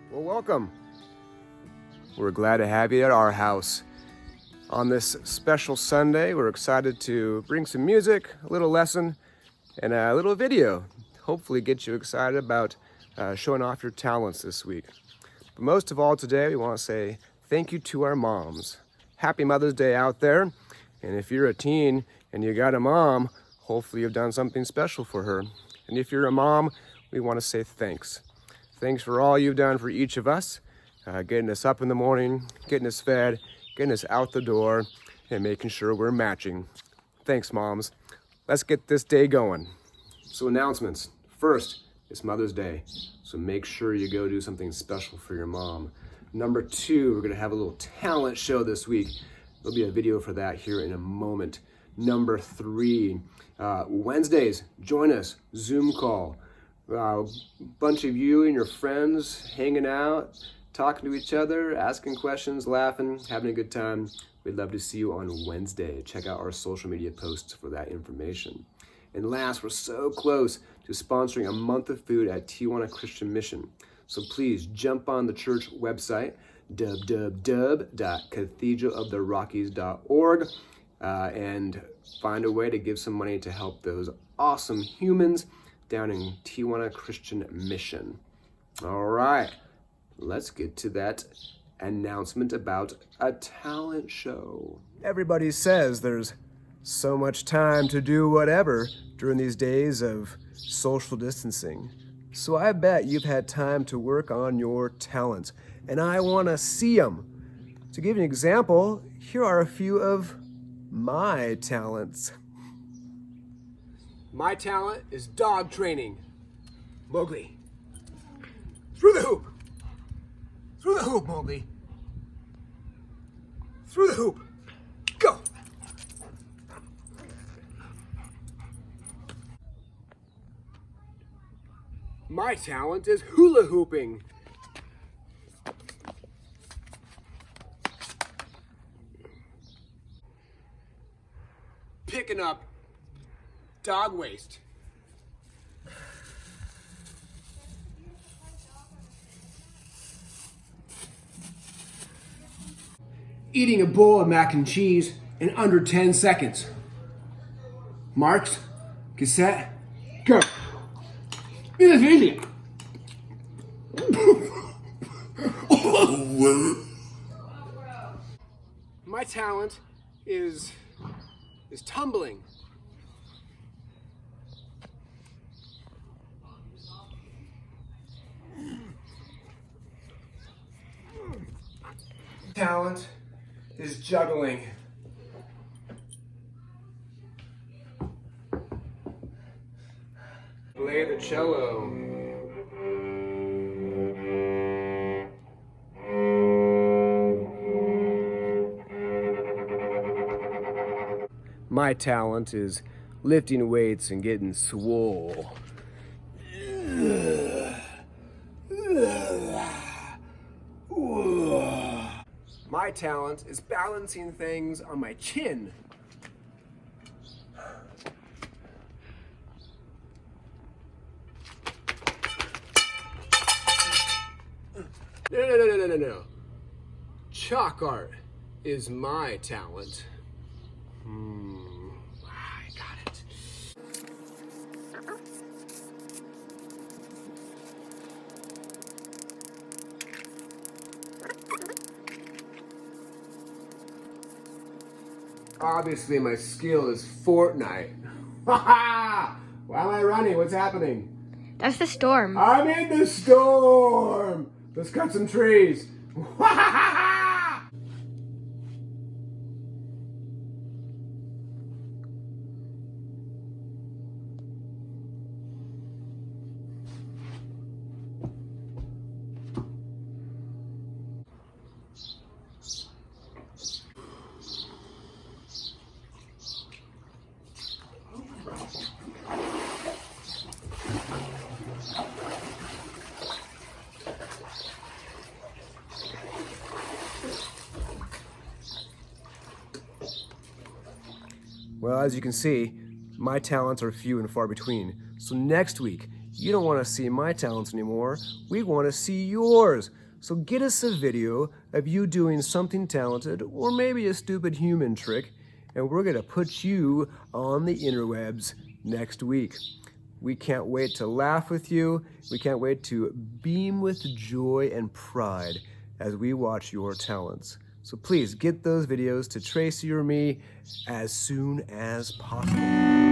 Well, welcome. We're glad to have you at our house. On this special Sunday, we're excited to bring some music, a little lesson, and a little video. Hopefully get you excited about showing off your talents this week. But most of all today, we want to say thank you to our moms. Happy Mother's Day out there. And if you're a teen and you got a mom, hopefully you've done something special for her. And if you're a mom, we want to say thanks. Thanks for all you've done for each of us, getting us up in the morning, getting us fed, getting us out the door, and making sure we're matching. Thanks, moms. Let's get this day going. So announcements. First, it's Mother's Day, so make sure you go do something special for your mom. Number 2, we're gonna have a little talent show this week. There'll be a video for that here in a moment. Number 3, Wednesdays, join us, Zoom call. Bunch of you and your friends hanging out, talking to each other, asking questions, laughing, having a good time. We'd love to see you on Wednesday. Check out our social media posts for that information. And last, we're so close to sponsoring a month of food at Tijuana Christian Mission. So please jump on the church website, www.cathedraloftherockies.org, and find a way to give some money to help those awesome humans down in Tijuana Christian Mission. All right, let's get to that announcement about a talent show. Everybody says there's so much time to do whatever during these days of social distancing. So I bet you've had time to work on your talents, and I want to see them. To give you an example, here are a few of my talents. My talent is dog training. Mowgli. Through the hoop. Through the hoop, Mowgli. Through the hoop. Go. My talent is hula hooping. Picking up dog waste. Eating a bowl of mac and cheese in under 10 seconds. Marks, cassette, go. It is easy. My talent is tumbling. Talent is juggling. Play the cello. My talent is lifting weights and getting swole. My talent is balancing things on my chin. No. Chalk art is my talent. I got it. Obviously, my skill is Fortnite. Why am I running? What's happening? That's the storm. I'm in the storm. Let's cut some trees. Well, as you can see, my talents are few and far between. So next week, You don't want to see my talents anymore. We want to see yours. So get us a video of you doing something talented or maybe a stupid human trick, and we're going to put you on the interwebs next week. We can't wait to laugh with you. We can't wait to beam with joy and pride as we watch your talents. So please get those videos to Tracy or me as soon as possible.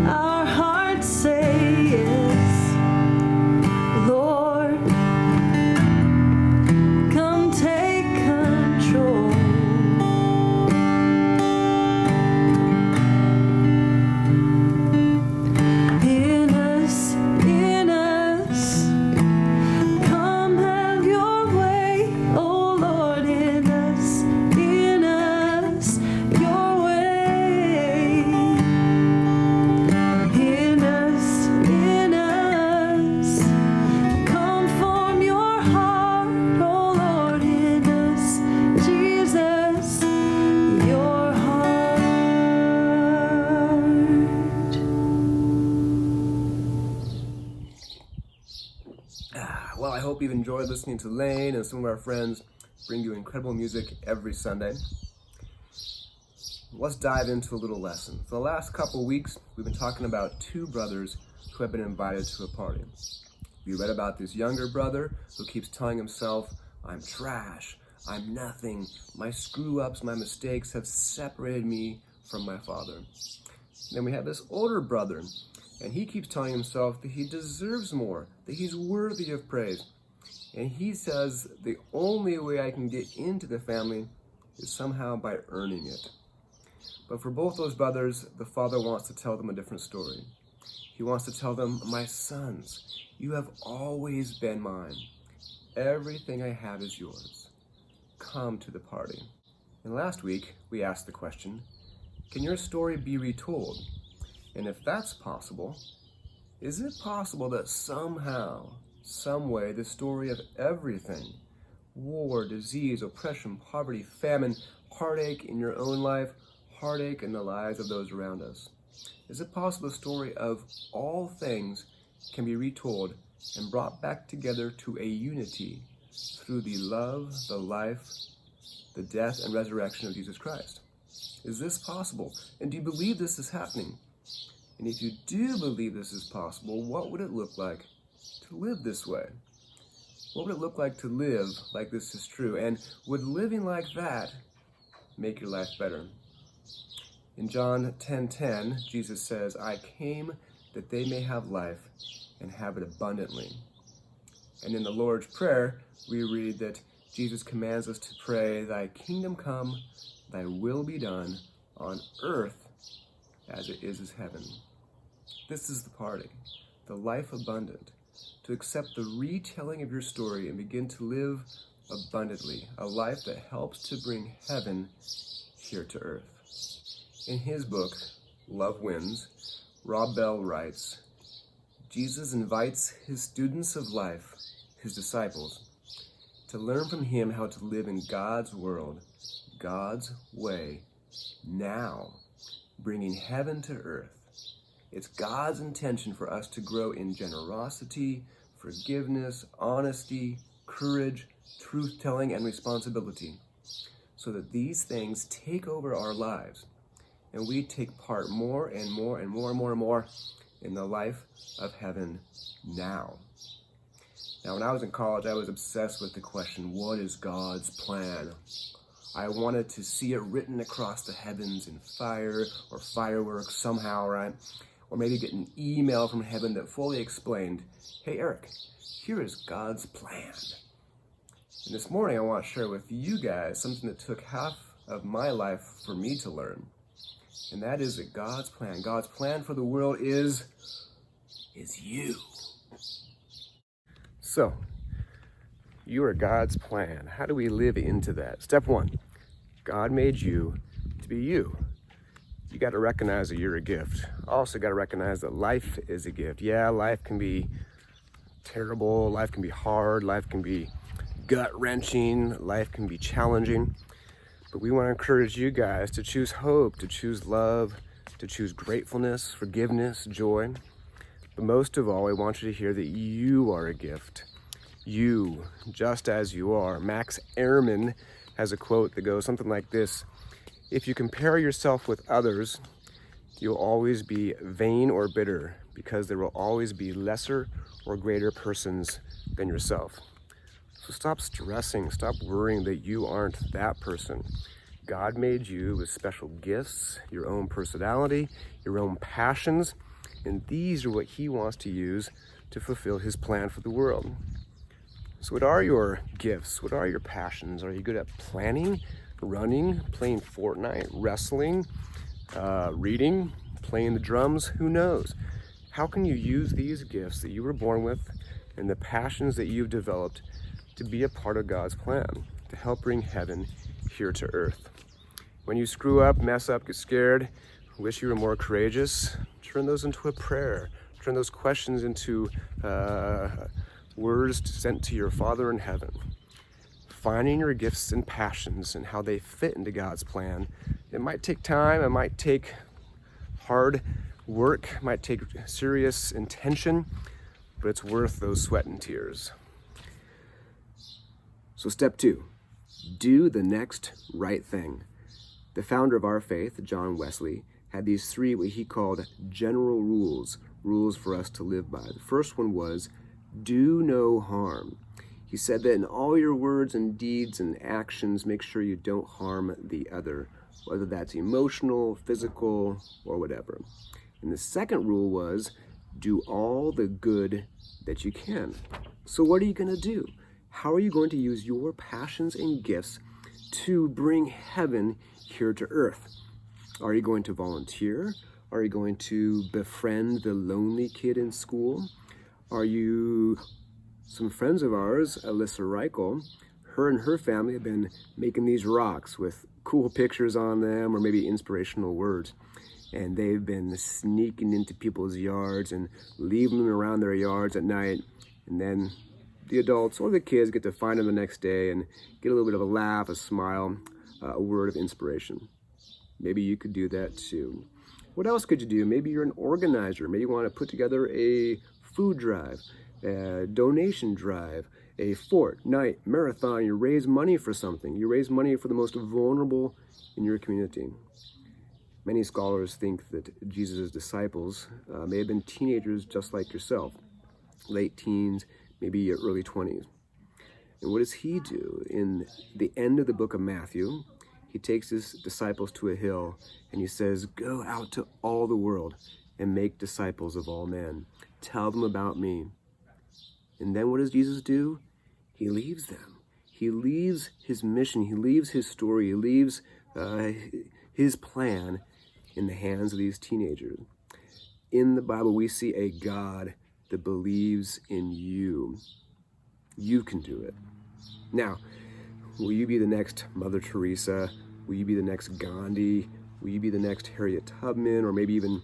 Our hearts say yes, Lord, come take control. In us, come have your way, oh Lord, in us, your way. In us, come form your heart, oh Lord, in us, Jesus, your heart. Well, I hope you've enjoyed listening to Lane and some of our friends bring you incredible music every Sunday. Let's dive into a little lesson. For the last couple weeks, we've been talking about two brothers who have been invited to a party. We read about this younger brother who keeps telling himself, I'm trash, I'm nothing, my screw-ups, my mistakes have separated me from my father. Then we have this older brother, and he keeps telling himself that he deserves more, that he's worthy of praise. And he says, the only way I can get into the family is somehow by earning it. But for both those brothers, the father wants to tell them a different story. He wants to tell them, my sons, you have always been mine. Everything I have is yours. Come to the party. And last week, we asked the question, can your story be retold? And if that's possible, is it possible that somehow, some way, the story of everything, war, disease, oppression, poverty, famine, heartache in your own life, heartache in the lives of those around us, is it possible the story of all things can be retold and brought back together to a unity through the love, the life, the death, and resurrection of Jesus Christ? Is this possible? And do you believe this is happening? And if you do believe this is possible, what would it look like to live this way? What would it look like to live like this is true? And would living like that make your life better? In John 10:10, Jesus says, I came that they may have life and have it abundantly. And in the Lord's Prayer, we read that Jesus commands us to pray, thy kingdom come, thy will be done on earth as it is heaven. This is the party, the life abundant, to accept the retelling of your story and begin to live abundantly, a life that helps to bring heaven here to earth. In his book, Love Wins, Rob Bell writes, Jesus invites his students of life, his disciples, to learn from him how to live in God's world, God's way, now, bringing heaven to earth. It's God's intention for us to grow in generosity, forgiveness, honesty, courage, truth-telling, and responsibility, so that these things take over our lives, and we take part more and more and more and more and more in the life of heaven now. Now, when I was in college, I was obsessed with the question, what is God's plan? I wanted to see it written across the heavens in fire or fireworks somehow, right? Or maybe get an email from heaven that fully explained, hey, Eric, here is God's plan. And this morning, I want to share with you guys something that took half of my life for me to learn. And that is that God's plan for the world is you. So, you are God's plan. How do we live into that? Step one, God made you to be you. You got to recognize that you're a gift. Also got to recognize that life is a gift. Yeah, life can be terrible, life can be hard, life can be gut-wrenching, life can be challenging. But we want to encourage you guys to choose hope, to choose love, to choose gratefulness, forgiveness, joy. But most of all, I want you to hear that you are a gift. You, just as you are. Max Ehrman has a quote that goes something like this: if you compare yourself with others, you'll always be vain or bitter, because there will always be lesser or greater persons than yourself. So stop stressing, stop worrying that you aren't that person. God made you with special gifts, your own personality, your own passions, and these are what He wants to use to fulfill His plan for the world. So what are your gifts? What are your passions? Are you good at planning, running, playing Fortnite, wrestling, reading, playing the drums? Who knows? How can you use these gifts that you were born with and the passions that you've developed to be a part of God's plan, to help bring heaven here to earth? When you screw up, mess up, get scared, wish you were more courageous, turn those into a prayer. Turn those questions into words sent to your Father in heaven. Finding your gifts and passions and how they fit into God's plan. It might take time, it might take hard work, it might take serious intention, but it's worth those sweat and tears. So step 2, do the next right thing. The founder of our faith, John Wesley, had these 3 what he called general rules for us to live by. The first one was, do no harm. He said that in all your words and deeds and actions, make sure you don't harm the other, whether that's emotional, physical, or whatever. And the second rule was, do all the good that you can. So what are you going to do? How are you going to use your passions and gifts to bring heaven here to earth? Are you going to volunteer? Are you going to befriend the lonely kid in school? Some friends of ours, Alyssa Reichel, her and her family have been making these rocks with cool pictures on them or maybe inspirational words. And they've been sneaking into people's yards and leaving them around their yards at night. And then the adults or the kids get to find them the next day and get a little bit of a laugh, a smile, a word of inspiration. Maybe you could do that too. What else could you do? Maybe you're an organizer. Maybe you want to put together a food drive, a donation drive, a Fortnite marathon. You raise money for something. You raise money for the most vulnerable in your community. Many scholars think that Jesus' disciples may have been teenagers just like yourself, late teens, maybe early 20s. And what does he do? In the end of the book of Matthew, he takes his disciples to a hill and he says, go out to all the world and make disciples of all men. Tell them about me. And then what does Jesus do? He leaves them. He leaves his mission. He leaves his story. He leaves his plan in the hands of these teenagers. In the Bible, we see a God that believes in you. You can do it. Now, will you be the next Mother Teresa? Will you be the next Gandhi? Will you be the next Harriet Tubman? Or maybe even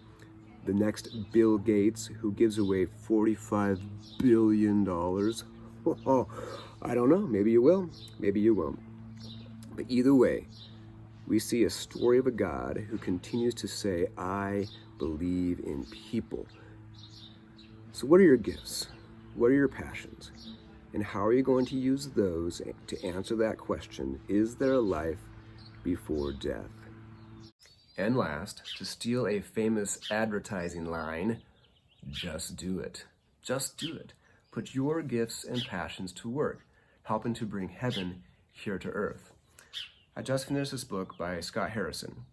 the next Bill Gates, who gives away $45 billion? Oh, I don't know. Maybe you will. Maybe you won't. But either way, we see a story of a God who continues to say, I believe in people. So what are your gifts? What are your passions? And how are you going to use those to answer that question, is there a life before death? And last, to steal a famous advertising line, just do it. Just do it. Put your gifts and passions to work, helping to bring heaven here to earth. I just finished this book by Scott Harrison.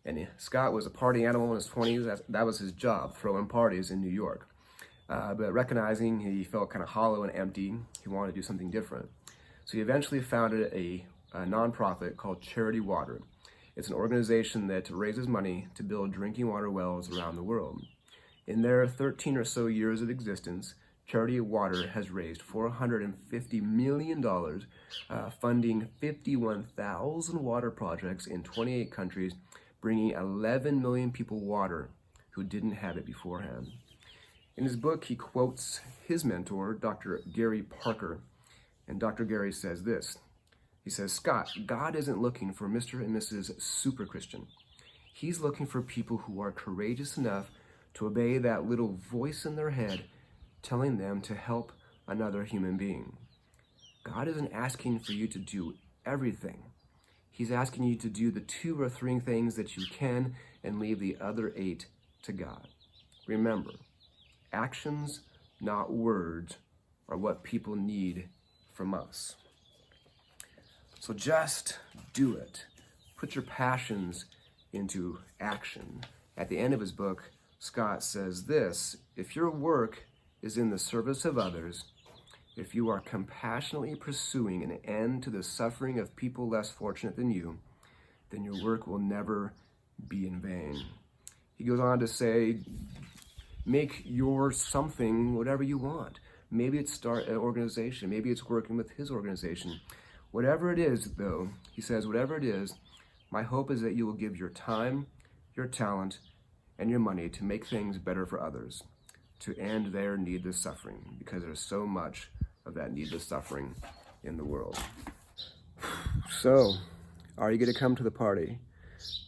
And Scott was a party animal in his 20s. That was his job, throwing parties in New York. But recognizing he felt kind of hollow and empty, he wanted to do something different. So he eventually founded a nonprofit called Charity Water. It's an organization that raises money to build drinking water wells around the world. In their 13 or so years of existence, Charity Water has raised $450 million, funding 51,000 water projects in 28 countries, bringing 11 million people water who didn't have it beforehand. In his book, he quotes his mentor, Dr. Gary Parker, and Dr. Gary says this. He says, Scott, God isn't looking for Mr. and Mrs. Super Christian. He's looking for people who are courageous enough to obey that little voice in their head telling them to help another human being. God isn't asking for you to do everything. He's asking you to do the 2 or 3 things that you can and leave the other 8 to God. Remember, actions, not words, are what people need from us. So just do it. Put your passions into action. At the end of his book, Scott says this: if your work is in the service of others, if you are compassionately pursuing an end to the suffering of people less fortunate than you, then your work will never be in vain. He goes on to say, make your something whatever you want. Maybe it's start an organization. Maybe it's working with his organization. Whatever it is, though, he says, whatever it is, my hope is that you will give your time, your talent, and your money to make things better for others, to end their needless suffering, because there's so much of that needless suffering in the world. So, are you going to come to the party?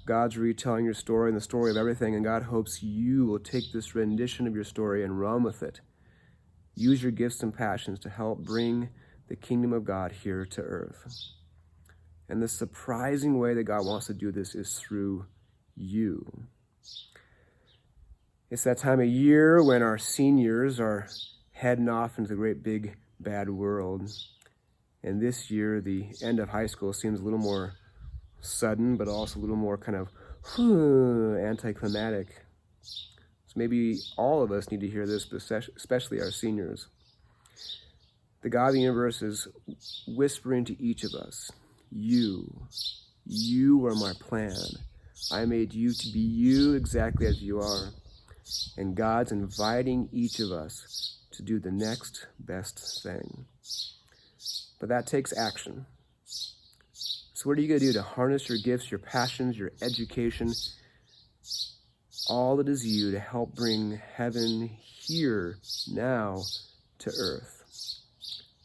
God's retelling your story and the story of everything, and God hopes you will take this rendition of your story and run with it. Use your gifts and passions to help bring the kingdom of God here to earth. And the surprising way that God wants to do this is through you. It's that time of year when our seniors are heading off into the great big bad world. And this year, the end of high school seems a little more sudden, but also a little more kind of anticlimactic. So maybe all of us need to hear this, but especially our seniors. The God of the universe is whispering to each of us, you are my plan. I made you to be you exactly as you are. And God's inviting each of us to do the next best thing. But that takes action. So what are you going to do to harness your gifts, your passions, your education, all that is you, to help bring heaven here, now, to earth?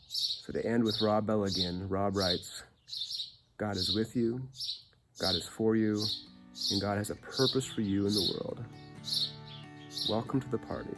So to end with Rob Bell again, Rob writes, God is with you, God is for you, and God has a purpose for you in the world. Welcome to the party.